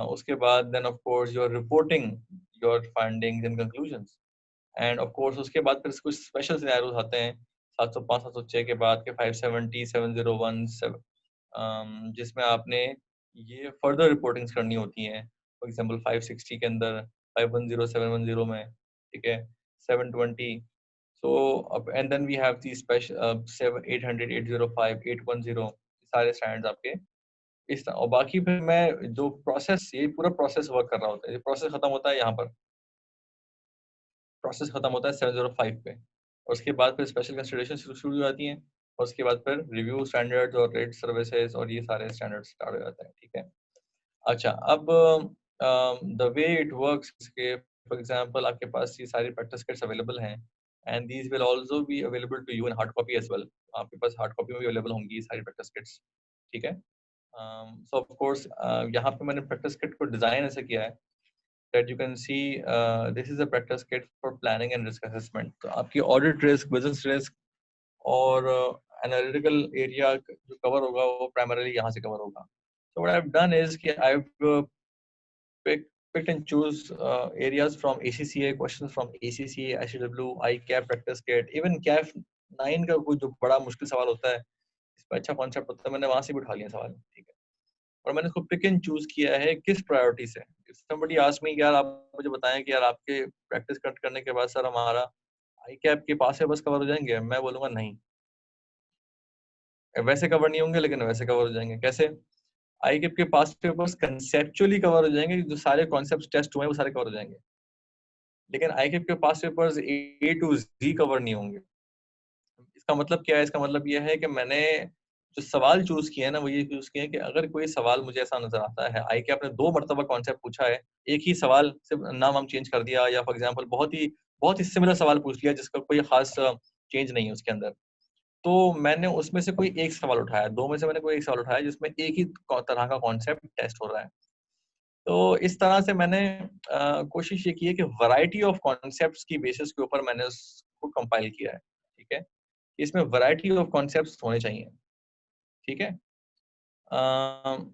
उसके बाद then of course you're reporting your findings and conclusions, and of course उसके बाद फिर कुछ special scenarios आते हैं 705, 706 के बाद के 570, 701, जिसमें आपने ये further reportings करनी होती हैं। for example 560 के अंदर, 510, 710 में, ठीक है, 720, so and then we have these special 800, 805, 810, सारे स्टैंडर्ड्स आपके इस तरह। और बाकी फिर मैं जो प्रोसेस, ये पूरा प्रोसेस वर्क कर रहा होता है। ये प्रोसेस खत्म होता है यहाँ पर, प्रोसेस खत्म होता है 705 पे, और उसके बाद फिर स्पेशल कंसिडरेशन शुरू हो जाती हैं, और उसके बाद फिर रिव्यू स्टैंडर्ड्स और रेट सर्विसेज और ये सारे स्टैंडर्ड्स स्टार्ट हो जाते हैं, ठीक है। अच्छा, अब द वे इट वर्क्स के फॉर एग्जांपल आपके पास ये सारी प्रैक्टिस किट्स अवेलेबल हैं, and these will also be available to you in hard copy as well. आपके पास हार्ड कॉपी में भी अवेलेबल होंगी ये सारी प्रैक्टिस किट्स, ठीक है। So of course यहाँ पे मैंने practice kit को डिजाइन ऐसे किया है that you can see this is a practice kit for planning and risk assessment। तो आपकी audit risk, business risk और analytical area जो cover होगा वो primarily यहाँ से cover होगा। So what I've done is कि I've picked and choose areas from ACCA, questions from ACCA, ICW, ICAP practice kit, even CAF 9 का कोई जो बड़ा मुश्किल सवाल होता है इस पर अच्छा कॉन्सेप्ट होता है, मैंने वहां से भी उठा लिया सवाल, ठीक है। और मैंने इसको पिक एंड चूज किया है किस प्रायोरिटी से। समबडी आस्क मी यार आप मुझे बताएं कि यार आपके प्रैक्टिस कट करने के बाद सर हमारा आई कैप के पास है बस कवर हो जाएंगे, मैं बोलूंगा नहीं, वैसे कवर नहीं होंगे लेकिन वैसे कवर हो जाएंगे। कैसे? आई कैप के पास पेपर्स कंसेप्चुअली कवर हो जाएंगे, जो सारे कॉन्सेप्ट टेस्ट हुए हैं वो सारे कवर हो जाएंगे, लेकिन आई कैप के पास papers A to G cover नहीं होंगे। इसका मतलब क्या है? इसका मतलब यह है कि मैंने जो सवाल चूज किया है ना वो ये चूज किया है कि अगर कोई सवाल मुझे ऐसा नजर आता है, आई कैप ने 2 मरतबा कॉन्सेप्ट पूछा है, एक ही सवाल सिर्फ नाम हम चेंज कर दिया, या फॉर एग्जाम्पल बहुत ही सिमिलर सवाल पूछ लिया जिसका कोई खास चेंज नहीं है उसके अंदर, तो मैंने उसमें से कोई एक सवाल उठाया, 2 में से मैंने कोई एक सवाल उठाया जिसमें एक ही तरह का कॉन्सेप्ट टेस्ट हो रहा है। तो इस तरह से मैंने कोशिश ये की है कि वैरायटी ऑफ कॉन्सेप्ट्स की बेसिस के ऊपर मैंने उसको कंपाइल किया है, ठीक है। इसमें वैरायटी ऑफ कॉन्सेप्ट्स होने चाहिए, ठीक है। अम,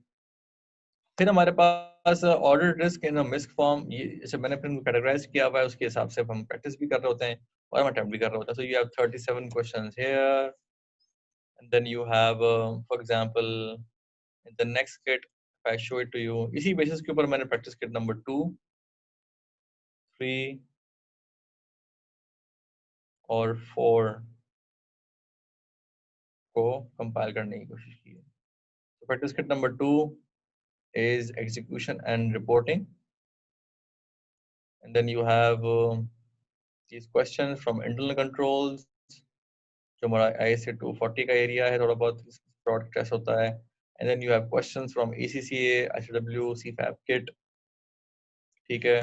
फिर हमारे पास order risk in Mishk form, ये जैसे मैंने अपने कैटेगराइज किया हुआ है उसके हिसाब से हम प्रैक्टिस भी कर रहे होते हैं और हम अटेम्प्ट भी कर रहे होते हैं। So you have 37 questions here, and then you have for example in the next kit, if I show it to you, इसी बेसिस के ऊपर मैंने प्रैक्टिस किट नंबर 2, 3 और 4 को कंपाइल करने की कोशिश की है। तो practice kit number 2 is execution and reporting, and then you have these questions from internal controls, जो हमारा ISA 240 का एरिया है, थोड़ा बहुत ब्रॉड टेस्ट होता है, and then you have questions from ACCA, ICW, CFAP kit, ठीक है,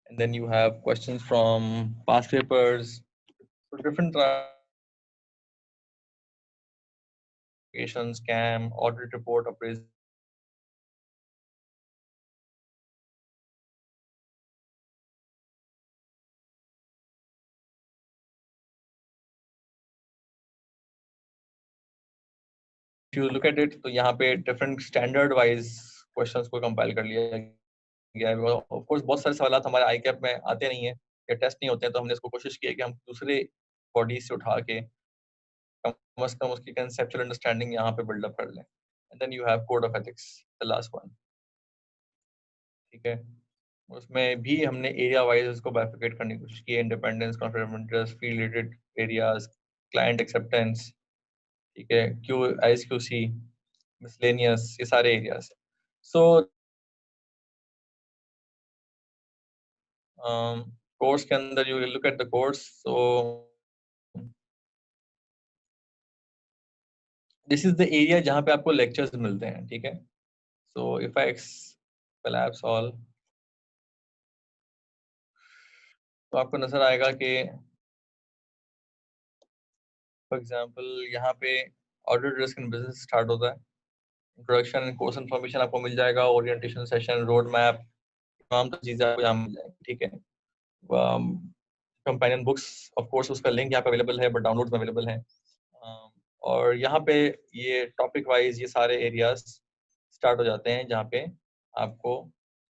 and then you have questions from past papers, so different applications, scam, audit report, appraisal. If you look at it, तो यहाँ पे different standard wise questions को compile कर लिया गया है। ऑफ कोर्स बहुत सारे सवाल हमारे आई कैप में आते नहीं है या टेस्ट नहीं होते हैं, तो हमने इसको कोशिश की है कि हम दूसरे बॉडी से उठा के कम से कम उसकी कंसेप्चुअल अंडरस्टैंडिंग यहाँ पे बिल्डअप कर लें। And then you have code of ethics, the last one, ठीक है। उसमें भी हमने एरिया वाइज उसको बाइफिकेट करने की कोशिश की है, independence, conflict of interest, field related areas, client acceptance, ठीक है, क्यू आईएस क्यूसी, मिसलेनियस, ये सारे एरियाज। सो कोर्स के अंदर you look at the course, so this is the area जहाँ पे आपको लेक्चर्स मिलते हैं, ठीक है। So if I collapse all, तो आपको नजर आएगा कि फॉर एग्जांपल यहाँ पे audit risk in business start होता है, इंट्रोडक्शन एंड कोर्स इन्फॉर्मेशन आपको मिल जाएगा, ओरिएंटेशन सेशन, रोड मैप, तमाम चीजें आपको यहाँ मिल जाएंगी, ठीक है। कंपेनियन बुक्स, ऑफ कोर्स उसका लिंक यहाँ पे अवेलेबल है बट डाउनलोड में अवेलेबल है। और यहाँ पे ये टॉपिक वाइज ये सारे एरियाज स्टार्ट हो जाते हैं जहाँ पे आपको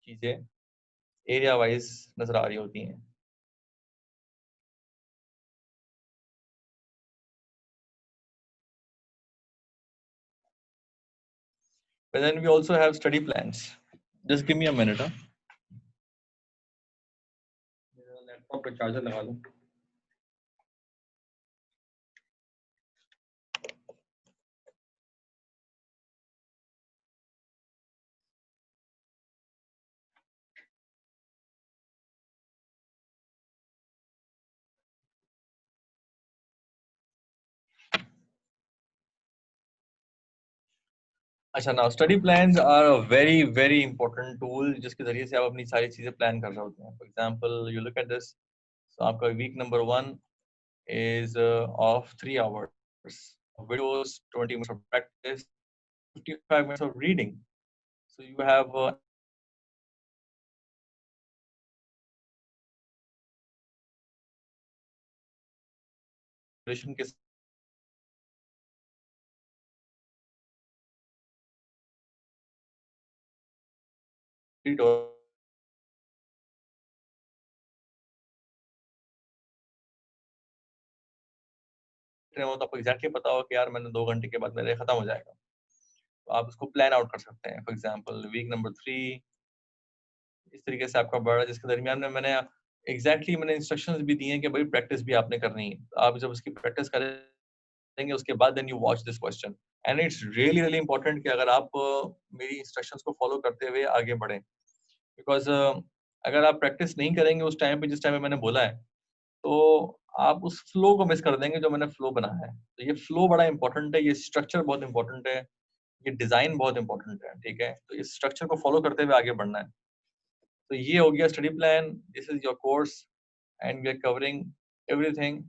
चीजें एरिया वाइज नजर आ रही होती हैं। But then we also have study plans. Just give me a minute, huh? Laptop पे चार्जर लगा लूं। अच्छा, now study plans are a very very important tool जिसके जरिए से आप अपनी सारी चीजें प्लान कर रहे होते हैं। For example you look at this, so आपका week number 1 is of 3 hours of videos, 20 minutes of practice, 55 minutes of reading. So you have के रहे हो तो आपको एग्जैक्टली पता हो कि यार मैंने 2 घंटे के बाद मेरा खत्म हो जाएगा, तो आप उसको प्लान आउट कर सकते हैं। फॉर एग्जाम्पल वीक नंबर 3 इस तरीके से आपका बढ़ा, जिसके दरमियान में मैंने मैंने इंस्ट्रक्शंस भी दिए हैं कि भाई प्रैक्टिस भी आपने करनी है। तो आप जब उसकी प्रैक्टिस करेंगे उसके बाद then you watch this question, and it's really really important कि अगर आप मेरी इंस्ट्रक्शंस को फॉलो करते हुए आगे बढ़ें, बिकॉज अगर आप प्रैक्टिस नहीं करेंगे उस टाइम पे जिस टाइम पे मैंने बोला है, तो आप उस फ्लो को मिस कर देंगे जो मैंने फ्लो बनाया है। तो ये फ्लो बड़ा इंपॉर्टेंट है, ये स्ट्रक्चर बहुत इंपॉर्टेंट है, ये डिजाइन बहुत इंपॉर्टेंट है, ठीक है। तो इस स्ट्रक्चर को फॉलो करते हुए आगे बढ़ना है। तो ये हो गया study plan, this is your course and we are covering everything.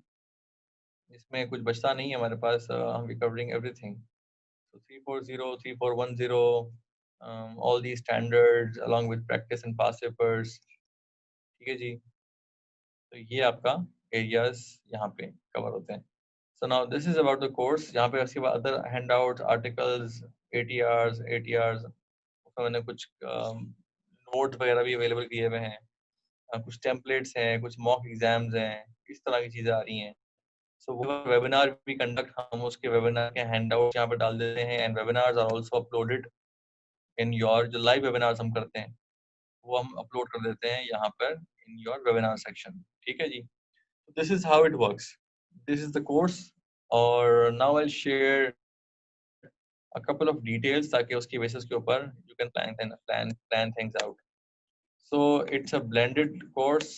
इसमें कुछ बचता नहीं है हमारे पास, हम we covering everything. So 340, 3410, all these standards along with practice and past papers, ठीक है जी। तो ये आपका एरियाज यहाँ पे कवर होते हैं। So now this is about the course। यहाँ पे उसके बाद अदर हैंडआउट्स, आर्टिकल्स, ATRs उसमें मैंने कुछ नोट्स वगैरह भी अवेलेबल किए हुए हैं, कुछ टेम्पलेट्स हैं, कुछ मॉक एग्जाम्स हैं, इस तरह की चीज़ें आ रही हैं। सो वो वेबिनार भी कंडक्ट, हम उसके वेबिनार के हैंडआउट यहाँ पे डाल देते हैं, and webinars are also uploaded in your, जो लाइव वेबिनार्स हम करते हैं वो हम अपलोड कर देते हैं यहाँ पर इन योर वेबिनार सेक्शन, ठीक है जी। This is how it works, this is the course. और now I will share a couple of details ताकि उसकी बेसिस के ऊपर you can plan things out. So it's a blended course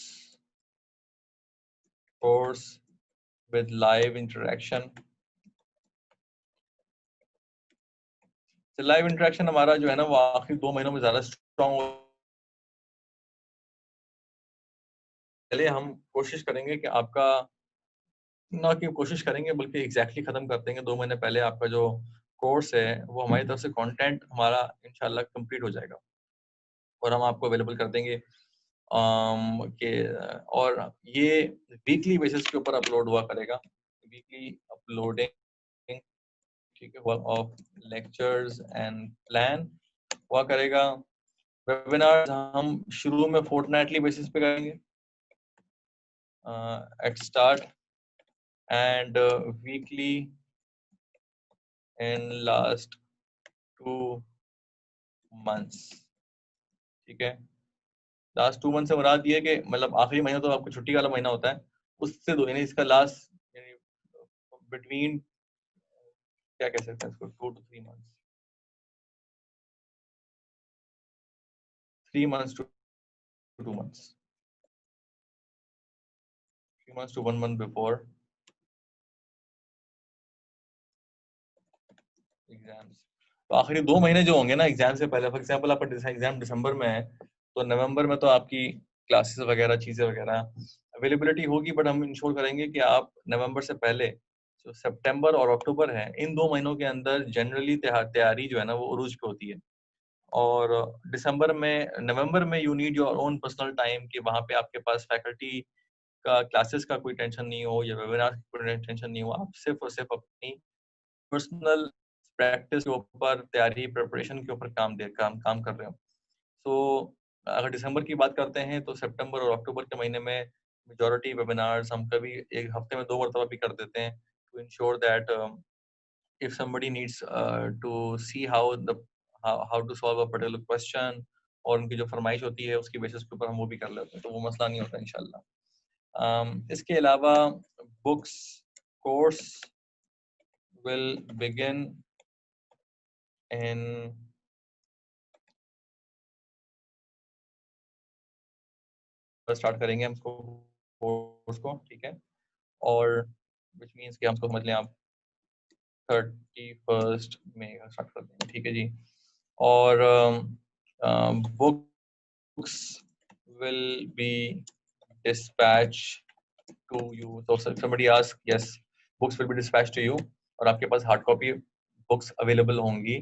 with live interaction. So live interaction हमारा जो है ना वो आखिरी 2 महीनों में ज़्यादा स्ट्रॉन्ग। पहले हम कोशिश करेंगे कि आपका, ना कि कोशिश करेंगे बल्कि एग्जैक्टली खत्म कर देंगे 2 महीने पहले आपका जो कोर्स है वो हमारी तरफ से कंटेंट हमारा इंशाल्लाह कंप्लीट हो जाएगा और हम आपको अवेलेबल कर देंगे के, और ये वीकली बेसिस के ऊपर अपलोड हुआ करेगा, वीकली अपलोडिंग, ठीक है, ऑफ लेक्चर्स एंड प्लान हुआ करेगा। वेबिनार हम शुरू में फोर्टनाइटली बेसिस पे करेंगे at start, and weekly in last 2 months, ठीक है। लास्ट 2 मंथ से मुराद ये कि मतलब आखिरी महीना तो आपको छुट्टी वाला महीना होता है, उससे दो यानी इसका लास्ट यानी बिटवीन, क्या कह सकते हैं इसको, 2 to 3 months, 3 months to 2 months, 3 months to 1 month before exams. तो आखिरी 2 महीने जो होंगे ना एग्जाम से पहले, फॉर एग्जाम्पल आपका एग्जाम दिसंबर में है तो नवंबर में तो आपकी क्लासेस वगैरह चीज़ें वगैरह अवेलेबिलिटी होगी, बट हम इंश्योर करेंगे कि आप नवंबर से पहले जो सितंबर और अक्टूबर है इन 2 महीनों के अंदर जनरली तैयारी जो है ना वो उरूज पे होती है। और दिसंबर में, नवंबर में you need your own personal time कि वहाँ पे आपके पास फैकल्टी का क्लासेस का कोई टेंशन नहीं हो या वेबिनार की कोई टेंशन नहीं हो, आप सिर्फ और सिर्फ अपनी पर्सनल प्रैक्टिस के ऊपर, तैयारी प्रिपरेशन के ऊपर काम कर रहे हो। सो अगर दिसंबर की बात करते हैं तो सितंबर और अक्टूबर के महीने में मेजॉरिटी वेबिनार्स हम कभी एक हफ्ते में 2 मरतबा भी कर देते हैं, to ensure that if somebody needs to see how to solve a particular question और उनकी जो फरमाइश होती है उसकी बेसिस के ऊपर हम वो भी कर लेते हैं, तो वो मसला नहीं होता इंशाल्लाह। इसके अलावा books course will begin in start करेंगे हम इसको कोर्स को, ठीक है। और विच मीन्स कि हम इसको समझ लें आप 31 मई स्टार्ट कर देंगे, ठीक है जी। और books will be dispatched to you. So somebody asked, yes, books will be dispatched to you और आपके पास हार्ड कॉपी बुक्स अवेलेबल होंगी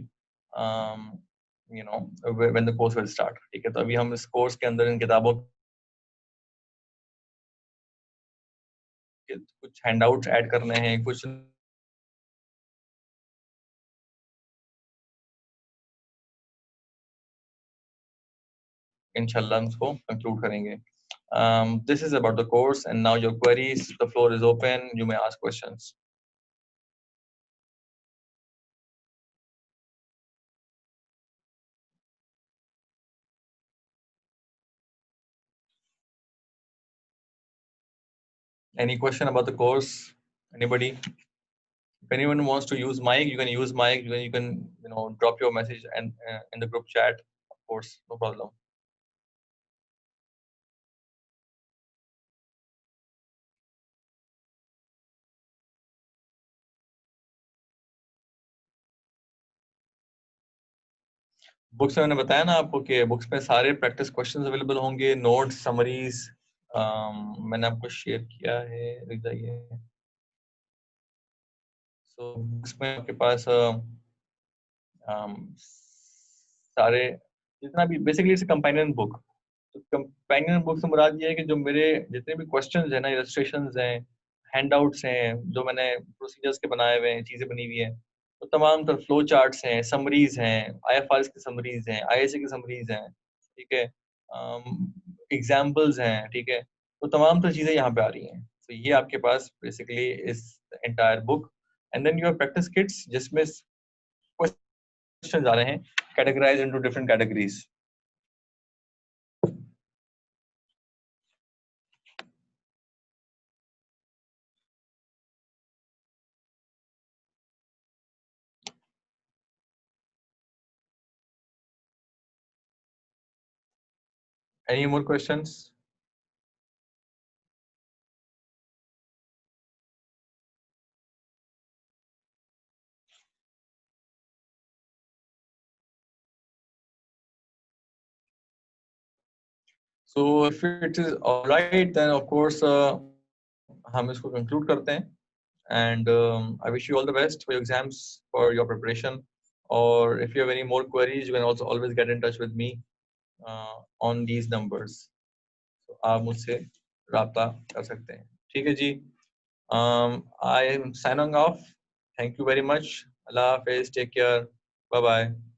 you know when the course will start, ठीक है। तो अभी हम इस कोर्स के अंदर इन किताबों के कुछ हैंडआउट्स ऐड करने हैं, कुछ इंशाल्लाह हम इसको कंक्लूड करेंगे। This is about the course and now your queries, the floor is open, you may ask questions. Any question about the course? Anybody? If anyone wants to use mic, you can use mic. You can drop your message and in the group chat. Of course, no problem. Books में मैंने बताया ना आपको कि books में सारे practice questions available होंगे, notes, summaries मैंने आपको शेयर किया है, रुक जाइए। सो बुक्स में आपके पास सारे जितना भी बेसिकली इट्स कंपेनियन बुक। तो कंपेनियन बुक से मुराद ये है कि जो मेरे जितने भी क्वेश्चंस हैं ना, इलस्ट्रेशंस हैं, हैंडआउट्स हैं, जो मैंने प्रोसीजर्स के बनाए हुए हैं, चीजें बनी हुई हैं, तो तमाम तर फ्लो चार्ट्स हैं, समरीज हैं, आईएफआरएस की समरीज हैं, आईएसए की समरीज हैं, ठीक है, एग्जाम्पल्स हैं, ठीक है, तो तमाम तर चीजें यहाँ पे आ रही हैं। तो ये आपके पास बेसिकली इस entire book, and then your practice kits जिसमें क्वेश्चन आ रहे हैं categorise into different categories. Any more questions? So if it is all right, then of course हम इसको conclude करते हैं, and I wish you all the best for your exams, for your preparation, or if you have any more queries, you can also always get in touch with me on these numbers. So आप मुझसे राब्ता कर सकते हैं, ठीक है जी। I am signing off. Thank you very much. Allah Hafiz. Take care. Bye bye.